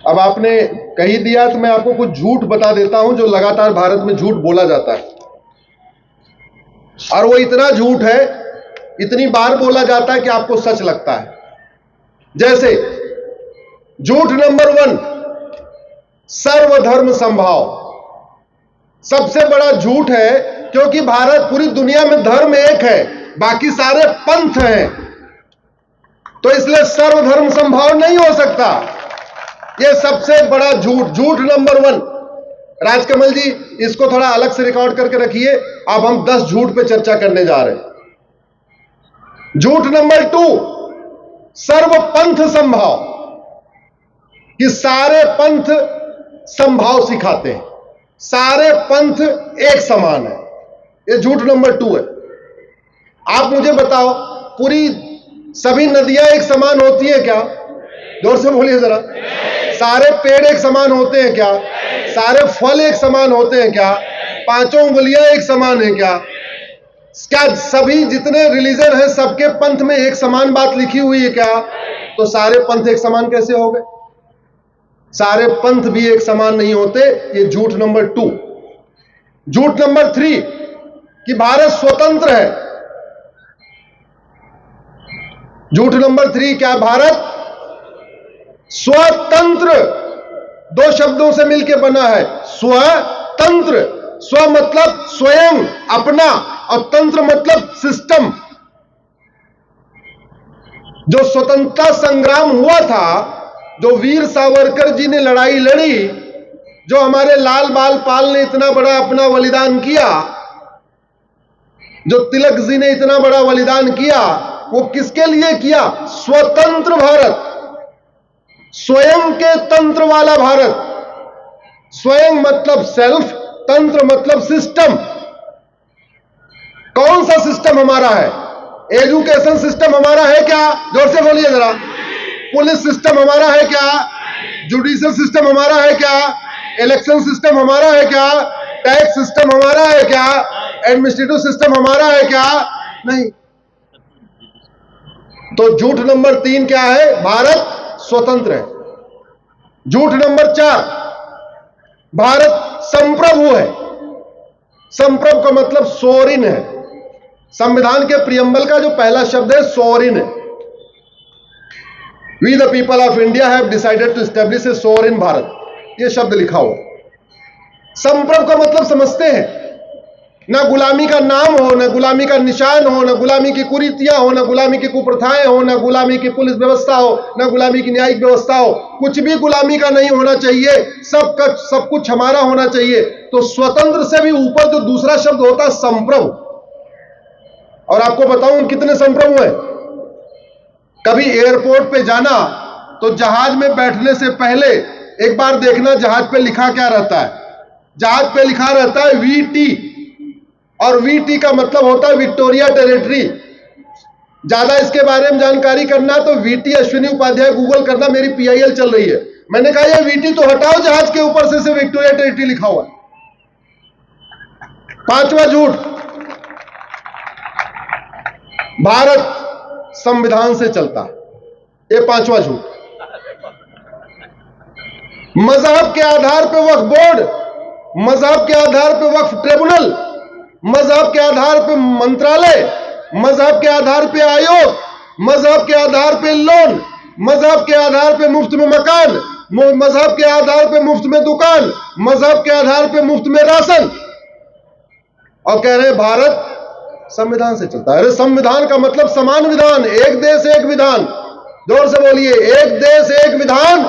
अब आपने कही दिया तो मैं आपको कुछ झूठ बता देता हूं जो लगातार भारत में झूठ बोला जाता है, और वो इतना झूठ है, इतनी बार बोला जाता है कि आपको सच लगता है। जैसे झूठ नंबर 1, सर्वधर्म समभाव। सबसे बड़ा झूठ है, क्योंकि भारत पूरी दुनिया में धर्म एक है, बाकी सारे पंथ हैं, तो इसलिए सर्वधर्म समभाव नहीं हो सकता। यह सबसे बड़ा झूठ, झूठ नंबर 1। राजकमल जी, इसको थोड़ा अलग से रिकॉर्ड करके रखिए। अब हम 10 झूठ पे चर्चा करने जा रहे हैं। झूठ नंबर 2, सर्वपंथ समभाव, कि सारे पंथ समभाव सिखाते हैं, सारे पंथ एक समान है। यह झूठ नंबर 2 है। आप मुझे बताओ, पूरी सभी नदियां एक समान होती है क्या? जोर से बोलिए जरा। सारे पेड़ एक समान होते हैं क्या? सारे फल एक समान होते हैं क्या? पांचों उंगलियां एक समान है क्या? क्या सभी जितने रिलीजन हैं सबके पंथ में एक समान बात लिखी हुई है क्या? तो सारे पंथ एक समान कैसे हो गए? सारे पंथ भी एक समान नहीं होते। ये झूठ नंबर 2। झूठ नंबर 3, कि भारत स्वतंत्र है। झूठ नंबर 3, क्या भारत स्वतंत्र 2 शब्दों से मिलकर बना है, स्वतंत्र। स्व मतलब स्वयं, अपना, और तंत्र मतलब सिस्टम। जो स्वतंत्रता संग्राम हुआ था, जो वीर सावरकर जी ने लड़ाई लड़ी, जो हमारे लाल बाल पाल ने इतना बड़ा अपना बलिदान किया, जो तिलक जी ने इतना बड़ा बलिदान किया, वो किसके लिए किया? स्वतंत्र भारत, स्वयं के तंत्र वाला भारत। स्वयं मतलब सेल्फ, तंत्र मतलब सिस्टम। कौन सा सिस्टम हमारा है? एजुकेशन सिस्टम हमारा है क्या? जोर से बोलिए जरा। पुलिस सिस्टम हमारा है क्या? जुडिशियल सिस्टम हमारा है क्या? इलेक्शन सिस्टम हमारा है क्या? टैक्स सिस्टम हमारा है क्या? एडमिनिस्ट्रेटिव सिस्टम हमारा है क्या? नहीं। तो झूठ नंबर 3 क्या है? भारत स्वतंत्र है। झूठ नंबर 4, भारत संप्रभु है। संप्रभु का मतलब सोरिन है। संविधान के प्रियम्बल का जो पहला शब्द है सोरिन है। We the people of India have decided to establish a sovereign Bharat, यह शब्द लिखा हुआ। संप्रभु का मतलब समझते हैं, ना गुलामी का नाम हो, ना गुलामी का निशान हो, ना गुलामी की कुरीतियां हो, ना गुलामी की कुप्रथाएं हो, ना गुलामी की पुलिस व्यवस्था हो, ना गुलामी की न्यायिक व्यवस्था हो। कुछ भी गुलामी का नहीं होना चाहिए, सब कुछ हमारा होना चाहिए। तो स्वतंत्र से भी ऊपर जो दूसरा शब्द होता है संप्रभु। और आपको बताऊं कितने संप्रभु हैं। कभी एयरपोर्ट पे जाना तो जहाज में बैठने से पहले एक बार देखना जहाज पे लिखा क्या रहता है। जहाज पे लिखा रहता है वीटी, और वीटी का मतलब होता है विक्टोरिया टेरिटरी। ज्यादा इसके बारे में जानकारी करना तो वीटी अश्विनी उपाध्याय गूगल करना, मेरी पीआईएल चल रही है। मैंने कहा ये वीटी तो हटाओ जहाज के ऊपर से विक्टोरिया टेरिटरी लिखा हुआ है। 5वां झूठ, भारत संविधान से चलता है। यह 5वां झूठ। मजहब के आधार पर वक्फ बोर्ड, मजहब के आधार पर वक्फ ट्रिब्यूनल, मजहब के आधार पर मंत्रालय, मजहब के आधार पर आयोग, मजहब के आधार पर लोन, मजहब के आधार पर मुफ्त में मकान, मजहब के आधार पर मुफ्त में दुकान, मजहब के आधार पर मुफ्त में राशन, और कह रहे हैं भारत संविधान से चलता है। अरे संविधान का मतलब समान विधान, एक देश एक विधान। जोर से बोलिए, एक देश एक विधान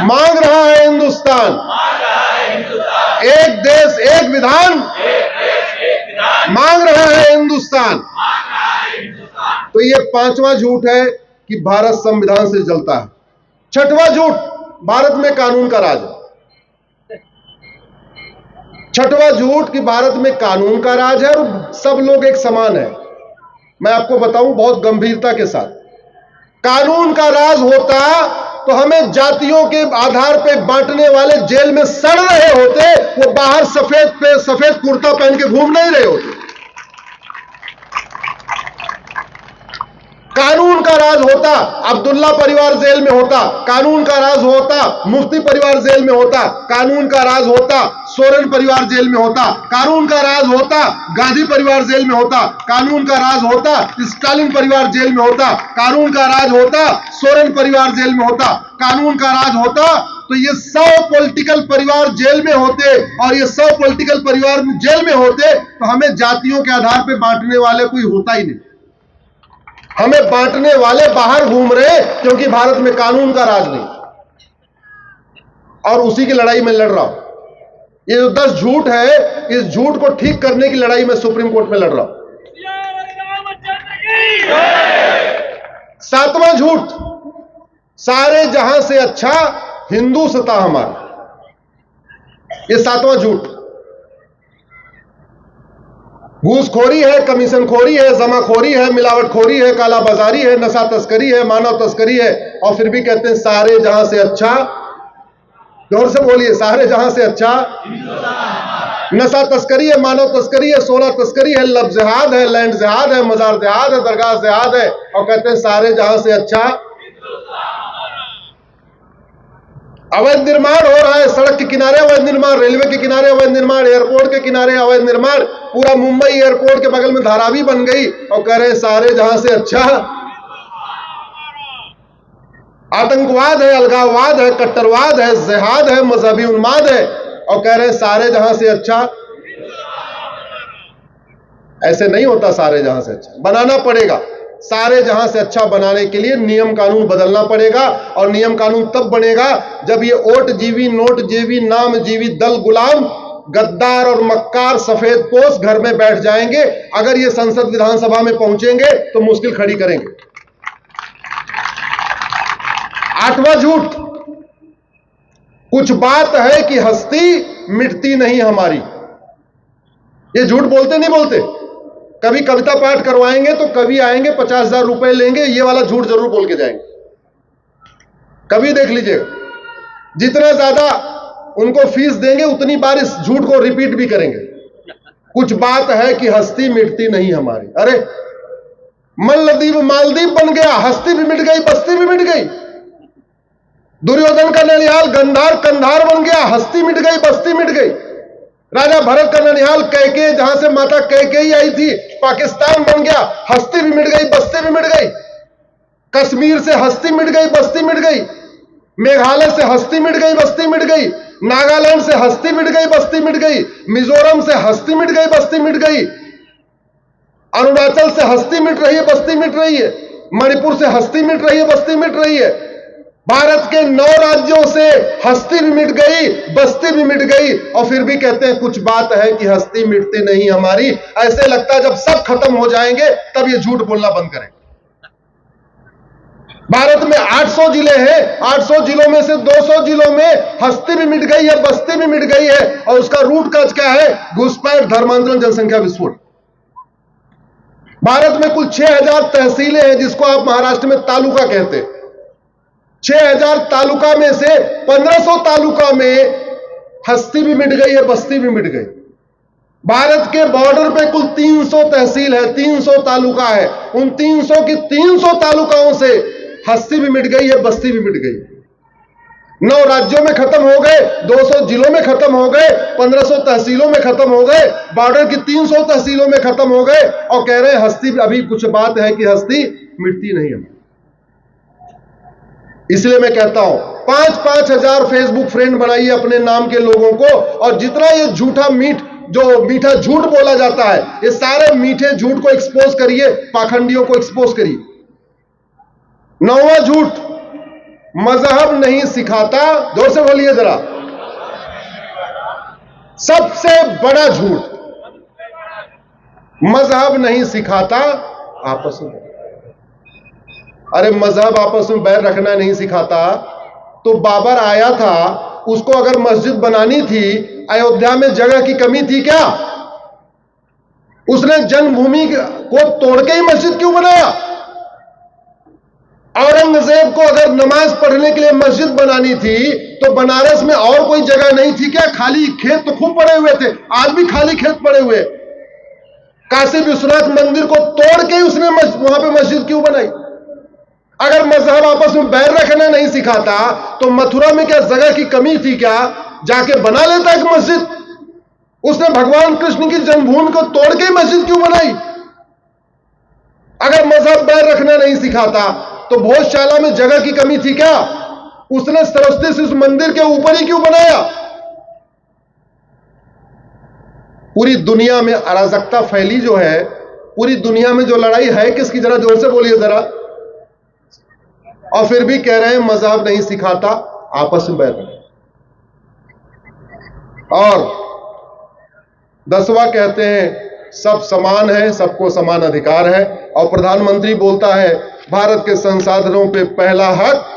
मांग रहा है हिंदुस्तान। एक देश एक विधान मांग रहा है हिंदुस्तान। तो ये 5वां झूठ है कि भारत संविधान से चलता है। 6वां झूठ, भारत में कानून का राज है। 6वां झूठ कि भारत में कानून का राज है और सब लोग एक समान है। मैं आपको बताऊं बहुत गंभीरता के साथ, कानून का राज होता तो हमें जातियों के आधार पर बांटने वाले जेल में सड़ रहे होते, वो बाहर सफेद कुर्ता पहन के घूम नहीं रहे होते। कानून का राज होता, अब्दुल्ला परिवार जेल में होता। कानून का राज होता, मुफ्ती परिवार जेल में होता। कानून का राज होता, सोरेन परिवार जेल में होता। कानून का राज होता, गांधी परिवार जेल में होता। कानून का राज होता, स्टालिन परिवार जेल में होता। कानून का राज होता, सोरेन परिवार जेल में होता। कानून का राज होता तो ये 100 पॉलिटिकल परिवार जेल में होते, और ये 100 पॉलिटिकल परिवार जेल में होते तो हमें जातियों के आधार पर बांटने वाले कोई होता ही नहीं। हमें बांटने वाले बाहर घूम रहे क्योंकि भारत में कानून का राज नहीं, और उसी की लड़ाई में लड़ रहा हूं। ये जो 10 झूठ है, इस झूठ को ठीक करने की लड़ाई में सुप्रीम कोर्ट में लड़ रहा हूं। 7वां झूठ, सारे जहां से अच्छा हिंदू सत्ता हमारा। ये 7वां झूठ। घूसखोरी है, कमीशनखोरी है, जमाखोरी है, मिलावटखोरी है, कालाबाजारी है, नशा तस्करी है, मानव तस्करी है, और फिर भी कहते हैं सारे जहां से अच्छा। जोर से बोलिए, सारे जहां से अच्छा। नशा तस्करी है, मानव तस्करी है, सोना तस्करी है, लब जिहाद है, लैंड जिहाद है, मजार जिहाद है, दरगाह जिहाद है, और कहते हैं सारे जहां से अच्छा। अवैध निर्माण हो रहा है, सड़क के किनारे अवैध निर्माण, रेलवे के किनारे अवैध निर्माण, एयरपोर्ट के किनारे अवैध निर्माण, पूरा मुंबई एयरपोर्ट के बगल में धारावी बन गई, और कह रहे हैं सारे जहां से अच्छा। आतंकवाद है, अलगाववाद है, कट्टरवाद है, जिहाद है, मजहबी उन्माद है, और कह रहे हैं सारे जहां से अच्छा। ऐसे नहीं होता, सारे जहां से अच्छा बनाना पड़ेगा। सारे जहां से अच्छा बनाने के लिए नियम कानून बदलना पड़ेगा, और नियम कानून तब बनेगा जब ये ओट जीवी, नोट जीवी, नाम जीवी दल गुलाम, गद्दार और मक्कार सफेद पोश घर में बैठ जाएंगे। अगर ये संसद विधानसभा में पहुंचेंगे तो मुश्किल खड़ी करेंगे। 8वां झूठ, कुछ बात है कि हस्ती मिटती नहीं हमारी। ये झूठ बोलते नहीं बोलते? कभी कविता पाठ करवाएंगे तो कभी आएंगे 50,000 रुपए लेंगे, ये वाला झूठ जरूर बोल के जाएंगे। कभी देख लीजिएगा, जितना ज्यादा उनको फीस देंगे उतनी बार इस झूठ को रिपीट भी करेंगे। कुछ बात है कि हस्ती मिटती नहीं हमारी। अरे मल्लदीव मालदीव बन गया, हस्ती भी मिट गई, बस्ती भी मिट गई। दुर्योधन का ननिहाल गंधार कंधार बन गया, हस्ती मिट गई, बस्ती मिट गई। राजा भरत का ननिहाल कैके, जहां से माता कैकेयी आई थी, पाकिस्तान बन गया, हस्ती भी मिट गई, बस्ती भी मिट गई। कश्मीर से हस्ती मिट गई, बस्ती मिट गई। मेघालय से हस्ती मिट गई, बस्ती मिट गई। नागालैंड से हस्ती मिट गई, बस्ती मिट गई। मिजोरम से हस्ती मिट गई, बस्ती मिट गई। अरुणाचल से हस्ती मिट रही है, बस्ती मिट रही है। मणिपुर से हस्ती मिट रही है, बस्ती मिट रही है। भारत के 9 राज्यों से हस्ती भी मिट गई, बस्ती भी मिट गई, और फिर भी कहते हैं कुछ बात है कि हस्ती मिटती नहीं हमारी। ऐसे लगता है जब सब खत्म हो जाएंगे तब ये झूठ बोलना बंद करें। भारत में 800 जिले हैं, 800 जिलों में से 200 जिलों में हस्ती भी मिट गई है, बस्ती भी मिट गई है, और उसका रूट काज क्या है? घुसपैठ, धर्मांतरण, जनसंख्या विस्फोट। भारत में कुल 6000 तहसीलें हैं, जिसको आप महाराष्ट्र में तालुका कहते हैं। 6000 तालुका में से 1500 तालुका में हस्ती भी मिट गई है, बस्ती भी मिट गई। भारत के बॉर्डर पे कुल 300 तहसील है, 300 तालुका है। उन 300 की 300 तालुकाओं से हस्ती भी मिट गई है, बस्ती भी मिट गई। 9 राज्यों में खत्म हो गए, 200 जिलों में खत्म हो गए, 1500 तहसीलों में खत्म हो गए, बॉर्डर की 300 तहसीलों में खत्म हो गए, और कह रहे हैं हस्ती, अभी कुछ बात है कि हस्ती मिटती नहीं है। इसलिए मैं कहता हूं 5-5 हजार फेसबुक फ्रेंड बनाइए अपने नाम के लोगों को, और जितना ये झूठा मीठा झूठ बोला जाता है, ये सारे मीठे झूठ को एक्सपोज करिए, पाखंडियों को एक्सपोज करिए। 9वां झूठ, मजहब नहीं सिखाता। जोर से बोलिए जरा, सबसे बड़ा झूठ, मजहब नहीं सिखाता आपस में। अरे मजहब आपस में बैर रखना नहीं सिखाता तो बाबर आया था, उसको अगर मस्जिद बनानी थी, अयोध्या में जगह की कमी थी क्या? उसने जन्मभूमि को तोड़ के ही मस्जिद क्यों बनाया? औरंगजेब को अगर नमाज पढ़ने के लिए मस्जिद बनानी थी तो बनारस में और कोई जगह नहीं थी क्या? खाली खेत तो खूब पड़े हुए थे, आज भी खाली खेत पड़े हुए। काशी विश्वनाथ मंदिर को तोड़ के ही उसने वहां पे मस्जिद क्यों बनाई? अगर मजहब आपस में बैर रखना नहीं सिखाता तो मथुरा में क्या जगह की कमी थी क्या? जाके बना लेता एक मस्जिद। उसने भगवान कृष्ण की जन्मभूमि को तोड़ के मस्जिद क्यों बनाई? अगर मजहब बैर रखना नहीं सिखाता तो भोजशाला में जगह की कमी थी क्या? उसने सरस्वती शिशु मंदिर के ऊपर ही क्यों बनाया? पूरी दुनिया में अराजकता फैली जो है, पूरी दुनिया में जो लड़ाई है किसकी? जरा जोर से बोलिए जरा। और फिर भी कह रहे हैं मजहब नहीं सिखाता, आपस में बैर रखें। और 10वां कहते हैं सब समान है, सबको समान अधिकार है। और प्रधानमंत्री बोलता है भारत के संसाधनों पे पहला हक।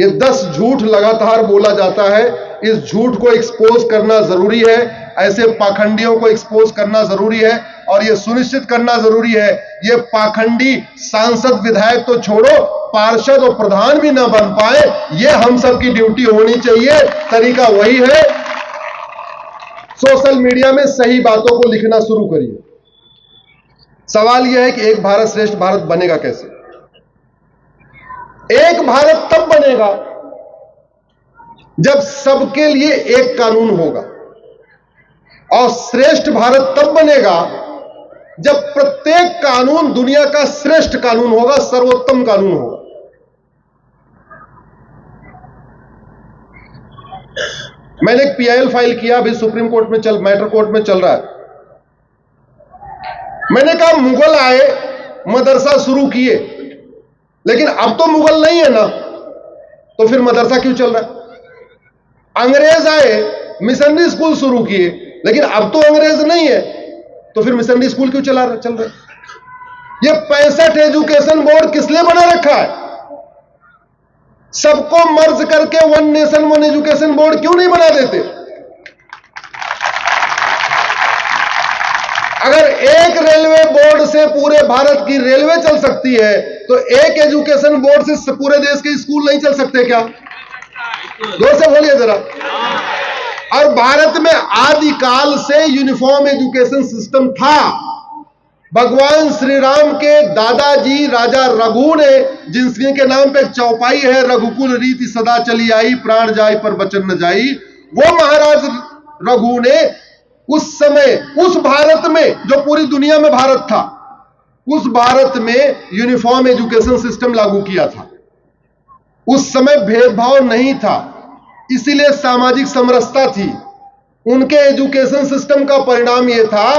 ये 10 झूठ लगातार बोला जाता है। इस झूठ को एक्सपोज करना जरूरी है, ऐसे पाखंडियों को एक्सपोज करना जरूरी है और ये सुनिश्चित करना जरूरी है ये पाखंडी सांसद विधायक तो छोड़ो, पार्षद और प्रधान भी ना बन पाए। ये हम सब की ड्यूटी होनी चाहिए। तरीका वही है, सोशल मीडिया में सही बातों को लिखना शुरू करिए। सवाल यह है कि एक भारत श्रेष्ठ भारत बनेगा कैसे? एक भारत तब बनेगा जब सबके लिए एक कानून होगा, और श्रेष्ठ भारत तब बनेगा जब प्रत्येक कानून दुनिया का श्रेष्ठ कानून होगा, सर्वोत्तम कानून होगा। मैंने एक पीआईएल फाइल किया, अभी सुप्रीम कोर्ट में मैटर कोर्ट में चल रहा है। मैंने कहा मुगल आए, मदरसा शुरू किए, लेकिन अब तो मुगल नहीं है ना, तो फिर मदरसा क्यों चल रहा है? अंग्रेज आए, मिशनरी स्कूल शुरू किए, लेकिन अब तो अंग्रेज नहीं है, तो फिर मिशनरी स्कूल क्यों चल रहे? ये 65 एजुकेशन बोर्ड किस लिए बना रखा है? सबको मर्ज करके one nation one education board क्यों नहीं बना देते? अगर एक रेलवे बोर्ड से पूरे भारत की रेलवे चल सकती है तो एक एजुकेशन बोर्ड से पूरे देश के स्कूल नहीं चल सकते क्या? जोर से बोलिए जरा। और भारत में आदिकाल से यूनिफॉर्म एजुकेशन सिस्टम था। भगवान श्री राम के दादाजी राजा रघु ने, जिनके नाम पे एक चौपाई है, रघुकुल रीति सदा चली आई, प्राण जाई पर वचन न जाई, वो महाराज रघु ने उस समय उस भारत में जो पूरी दुनिया में भारत था, उस भारत में यूनिफॉर्म एजुकेशन सिस्टम लागू किया था। उस समय भेदभाव नहीं था, इसीलिए सामाजिक समरसता थी। उनके एजुकेशन सिस्टम का परिणाम यह था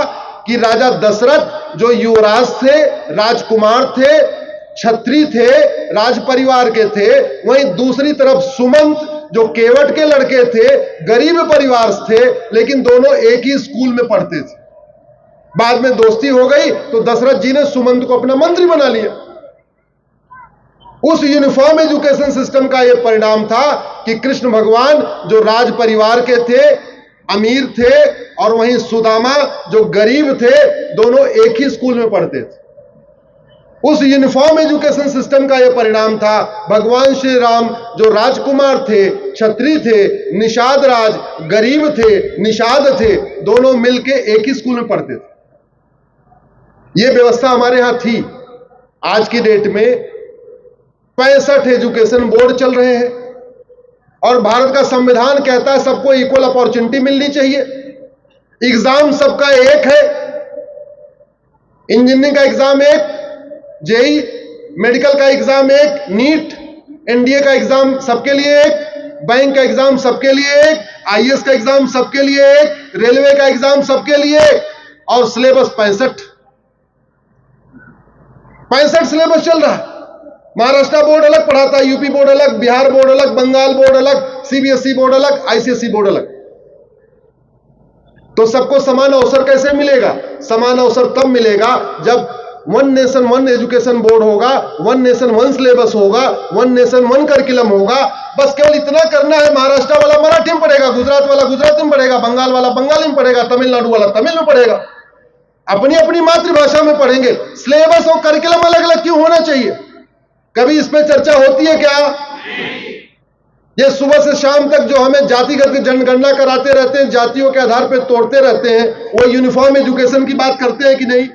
कि राजा दशरथ जो युवराज थे, राजकुमार थे, क्षत्रिय थे, राज परिवार के थे, वहीं दूसरी तरफ सुमंत जो केवट के लड़के थे, गरीब परिवार थे, लेकिन दोनों एक ही स्कूल में पढ़ते थे। बाद में दोस्ती हो गई तो दशरथ जी ने सुमंत को अपना मंत्री बना लिया। उस यूनिफॉर्म एजुकेशन सिस्टम का यह परिणाम था कि कृष्ण भगवान जो राज परिवार के थे, अमीर थे, और वहीं सुदामा जो गरीब थे, दोनों एक ही स्कूल में पढ़ते थे। उस यूनिफॉर्म एजुकेशन सिस्टम का यह परिणाम था भगवान श्री राम जो राजकुमार थे, क्षत्रिय थे, निषाद राज, गरीब थे, निषाद थे, दोनों मिलके एक ही स्कूल में पढ़ते थे। यह व्यवस्था हमारे यहां थी। आज की डेट में 65 एजुकेशन बोर्ड चल रहे हैं और भारत का संविधान कहता है सबको इक्वल अपॉर्चुनिटी मिलनी चाहिए। एग्जाम सबका एक है, इंजीनियरिंग का एग्जाम एक, जेई मेडिकल का एग्जाम एक, नीट एनडीए का एग्जाम सबके लिए एक, बैंक का एग्जाम सबके लिए एक, आईएएस का एग्जाम सबके लिए एक, रेलवे का एग्जाम सबके लिए एक, और सिलेबस 65 सिलेबस चल रहा है। महाराष्ट्र बोर्ड अलग पढ़ाता है, यूपी बोर्ड अलग, बिहार बोर्ड अलग, बंगाल बोर्ड अलग, सीबीएसई बोर्ड अलग, आईसीएसई बोर्ड अलग। तो सबको समान अवसर कैसे मिलेगा? समान अवसर तब मिलेगा जब one nation one education board होगा, वन नेशन वन सिलेबस होगा, वन नेशन वन करिकुलम होगा। बस केवल इतना करना है, महाराष्ट्र वाला मराठी में पढ़ेगा, गुजरात वाला गुजराती में पढ़ेगा, बंगाल वाला बंगाली में पढ़ेगा, तमिलनाडु वाला तमिल में पढ़ेगा, अपनी अपनी मातृभाषा में पढ़ेंगे। सिलेबस और करिकुलम अलग अलग क्यों होना चाहिए? कभी इस पर चर्चा होती है क्या? ये सुबह से शाम तक जो हमें जातिगत जनगणना कराते रहते हैं, जातियों के आधार पर तोड़ते रहते हैं, वो यूनिफॉर्म एजुकेशन की बात करते हैं कि नहीं?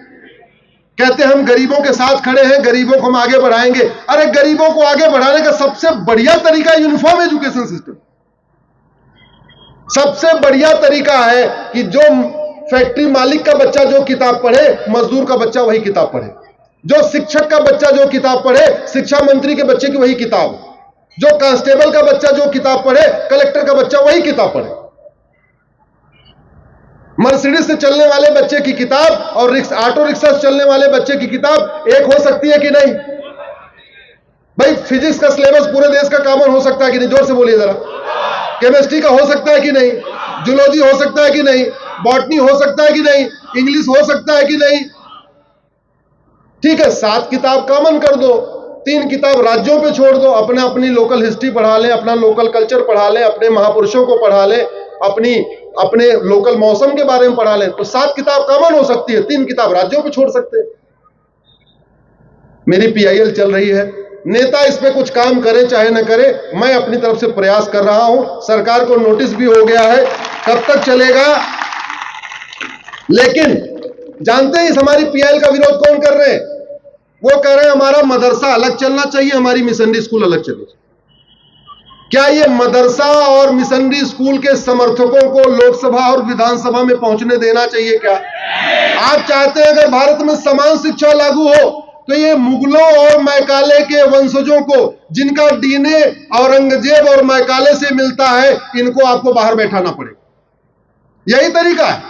कहते हैं हम गरीबों के साथ खड़े हैं, गरीबों को हम आगे बढ़ाएंगे। अरे गरीबों को आगे बढ़ाने का सबसे बढ़िया तरीका यूनिफॉर्म एजुकेशन सिस्टम। सबसे बढ़िया तरीका है कि जो फैक्ट्री मालिक का बच्चा जो किताब पढ़े, मजदूर का बच्चा वही किताब पढ़े। जो शिक्षक का बच्चा जो किताब पढ़े, शिक्षा मंत्री के बच्चे की वही किताब। जो कांस्टेबल का बच्चा जो किताब पढ़े, कलेक्टर का बच्चा वही किताब पढ़े। मर्सिडीज से चलने वाले बच्चे की किताब और ऑटो रिक्शा से चलने वाले बच्चे की किताब एक हो सकती है कि नहीं? भाई फिजिक्स का सिलेबस पूरे देश का कॉमन हो सकता है कि नहीं? जोर से बोलिए जरा। केमिस्ट्री का हो सकता है कि नहीं? जूलॉजी हो सकता है कि नहीं? बॉटनी हो सकता है कि नहीं? इंग्लिश हो सकता है कि नहीं? ठीक है, 7 किताब कॉमन कर दो, 3 किताब राज्यों पे छोड़ दो। अपना अपनी लोकल हिस्ट्री पढ़ा लें, अपना लोकल कल्चर पढ़ा लें, अपने महापुरुषों को पढ़ा लें, अपने लोकल मौसम के बारे में पढ़ा लें, तो 7 किताब कॉमन हो सकती है, 3 किताब राज्यों पे छोड़ सकते हैं। मेरी पीआईएल चल रही है, नेता इस पे कुछ काम करें चाहे न करें, मैं अपनी तरफ से प्रयास कर रहा हूं। सरकार को नोटिस भी हो गया है, कब तक चलेगा? लेकिन जानते हैं इस हमारी पीआईएल का विरोध कौन कर रहे हैं? वो कह रहे हैं हमारा मदरसा अलग चलना चाहिए, हमारी मिशनरी स्कूल अलग चलनी चाहिए। क्या ये मदरसा और मिशनरी स्कूल के समर्थकों को लोकसभा और विधानसभा में पहुंचने देना चाहिए क्या? आप चाहते हैं अगर भारत में समान शिक्षा लागू हो तो ये मुगलों और मैकाले के वंशजों को, जिनका डीएनए औरंगजेब और मैकाले से मिलता है, इनको आपको बाहर बैठाना पड़ेगा। यही तरीका है।